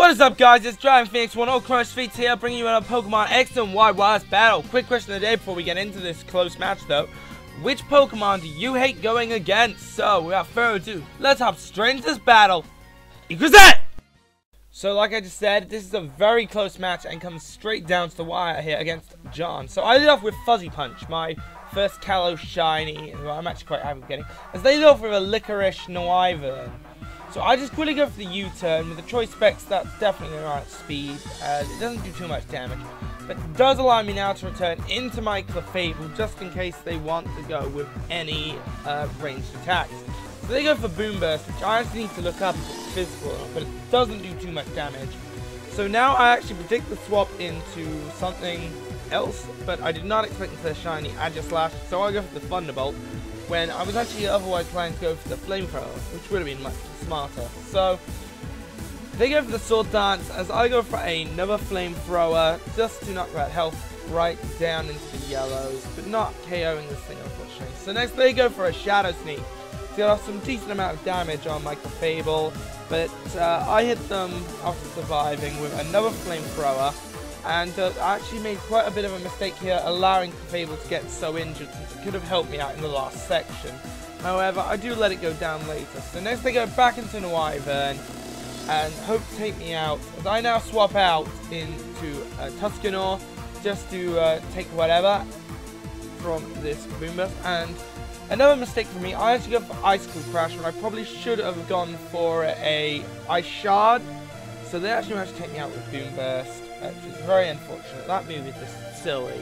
What is up, guys? It's Dragon Phoenix 1 All Crush Feats here, bringing you a Pokemon X and Y Wireless battle. Quick question of the day before we get into this close match, though. Which Pokemon do you hate going against? So, without further ado, let's hop straight into this battle. That! So, like I just said, this is a very close match and comes straight down to the wire here against John. So, I lead off with Fuzzy Punch, my first Kalos Shiny, who I'm actually quite happy with getting, as they lead off with a Licorice Noivern. So I just quickly go for the U-turn. With the choice specs, that's definitely the right speed, as it doesn't do too much damage. But it does allow me now to return into my Clefable, just in case they want to go with any ranged attacks. So they go for Boom Burst, which I actually need to look up if it's physical or not, but it doesn't do too much damage. So now I actually predict the swap into something else, but I did not expect it to shiny Aegislash, so I go for the Thunderbolt, when I was actually otherwise planning to go for the Flamethrower, which would have been much smarter. So they go for the Sword Dance, as I go for another Flamethrower, just to knock that health right down into the yellows, but not KOing this thing, unfortunately. So next they go for a Shadow Sneak to get off some decent amount of damage on my Clefable, but I hit them after surviving with another Flamethrower, and I actually made quite a bit of a mistake here, allowing Clefable to get so injured, since it could have helped me out in the last section. However, I do let it go down later. So next they go back into Noivern, and hope to take me out, as I now swap out into Tuscanor, just to take whatever from this Boom Burst. And another mistake for me, I actually go for Icicle Crash, when I probably should have gone for a Ice Shard. So they actually managed to take me out with Boom Burst, which is very unfortunate. That move is just silly,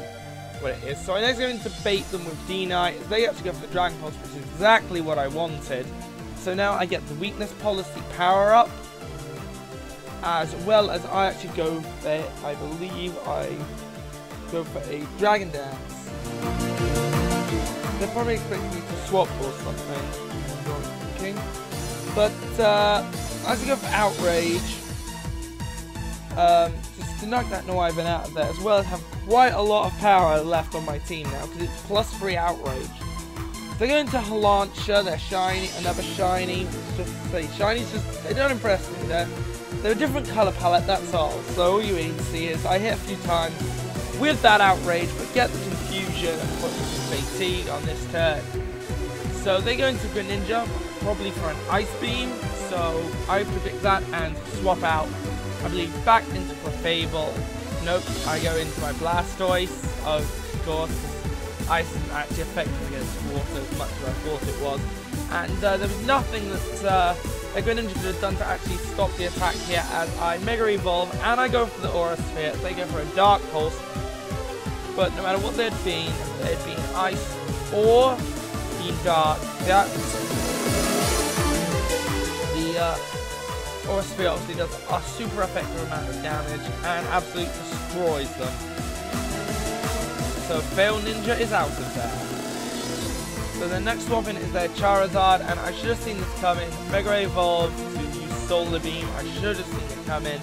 what it is. So I next go in to bait them with D-Knight. They actually go for the Dragon Pulse, which is exactly what I wanted. So now I get the Weakness Policy power up, as well as I actually go for, I believe I go for a Dragon Dance. They're probably expecting me to swap or something, I'm thinking. But I actually go for Outrage. Just to knock that Noivern out of there, as well as have quite a lot of power left on my team now, because it's +3 Outrage. So they go into Halancha, they're shiny, another shiny. Just to say, shinies just, they don't impress me. They're a different colour palette, that's all. So all you need to see is I hit a few times with that Outrage, but get the confusion and put some fatigue on this turn. So they go into Greninja, probably for an Ice Beam, so I predict that and swap out, I believe, back into Clefable. Nope, I go into my Blastoise, of course. Ice isn't actually effective against water as much as I thought it was. And there was nothing that Greninja could have done to actually stop the attack here, as I Mega Evolve and I go for the Aura Sphere. They go for a Dark Pulse. But no matter what they'd been, if they'd been Ice or been Dark, the Aura Sphere obviously does a super effective amount of damage and absolutely destroys them. So Fail Ninja is out of there. So the next swap in is their Charizard, and I should have seen this coming. Mega Evolve to use Solar Beam, I should have seen it coming.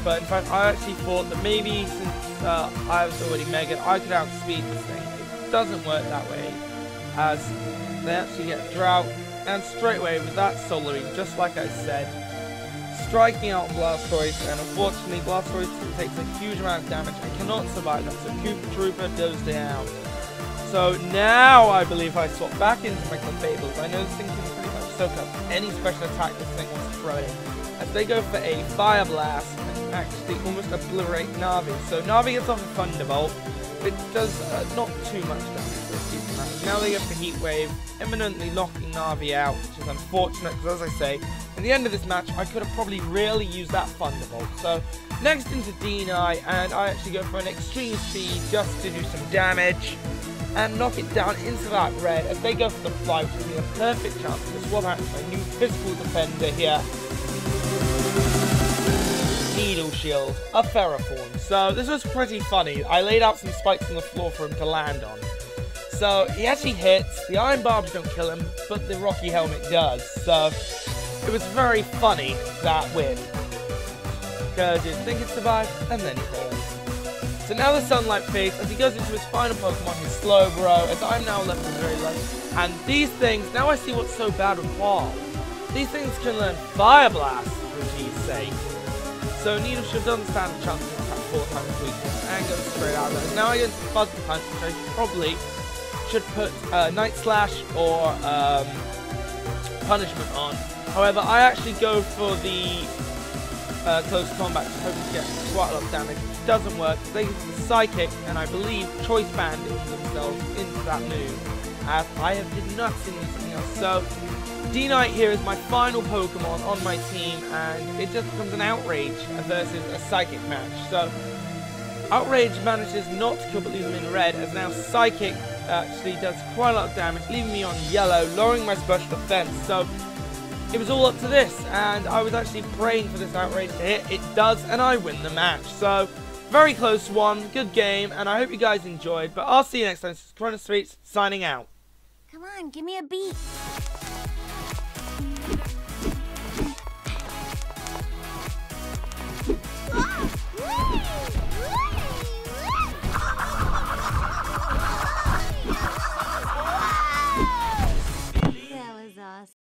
But in fact, I actually thought that maybe since I was already Mega, I could outspeed this thing. It doesn't work that way, as they actually get Drought, and straight away with that Solar Beam, just like I said, striking out Blastoise, and unfortunately Blastoise takes a huge amount of damage and cannot survive that, so Koopa Trooper goes down. So now I believe I swap back into my Clefables. I know this thing can pretty much soak up any special attack this thing wants to throw in, as they go for a Fire Blast and actually almost obliterate Navi. So Navi gets off a Thunderbolt, which does not too much damage for a decent amount. Now they go for Heat Wave, imminently locking Navi out, which is unfortunate, because as I say, at the end of this match, I could have probably really used that Thunderbolt. So next into D-Knight, and I actually go for an Extreme Speed just to do some damage and knock it down into that red, as they go for the Fly, which gives me a perfect chance to swap out to my new physical defender here, Needle Shield, a Ferroform. So this was pretty funny. I laid out some spikes on the floor for him to land on. So he actually hits, the Iron Barbs don't kill him, but the Rocky Helmet does. So it was very funny, that win, because you think it survived, and then it did. So now the Sunlight Phase, as he goes into his final Pokemon, his Slowbro, as I'm now left with very low. And these things, now I see what's so bad with Wall. These things can learn Fire Blast, for G's sake. So Nina should have done stand a chance to attack 4 times weakness and go straight out there. Now against Buzz Punch, which I probably should put Night Slash or Punishment on. However, I actually go for the close combat, hoping to get quite a lot of damage. It doesn't work. They use the Psychic, and I believe Choice Band themselves into that move, as I have did not see anything else. So D-Knight here is my final Pokemon on my team, and it just becomes an Outrage versus a Psychic match. So Outrage manages not to kill but leave them in red, as now Psychic actually does quite a lot of damage, leaving me on yellow, lowering my special defense. So it was all up to this, and I was actually praying for this Outrage to hit. It does, and I win the match. So very close one, good game, and I hope you guys enjoyed. But I'll see you next time. This is Chrono Streets signing out. Come on, give me a beat.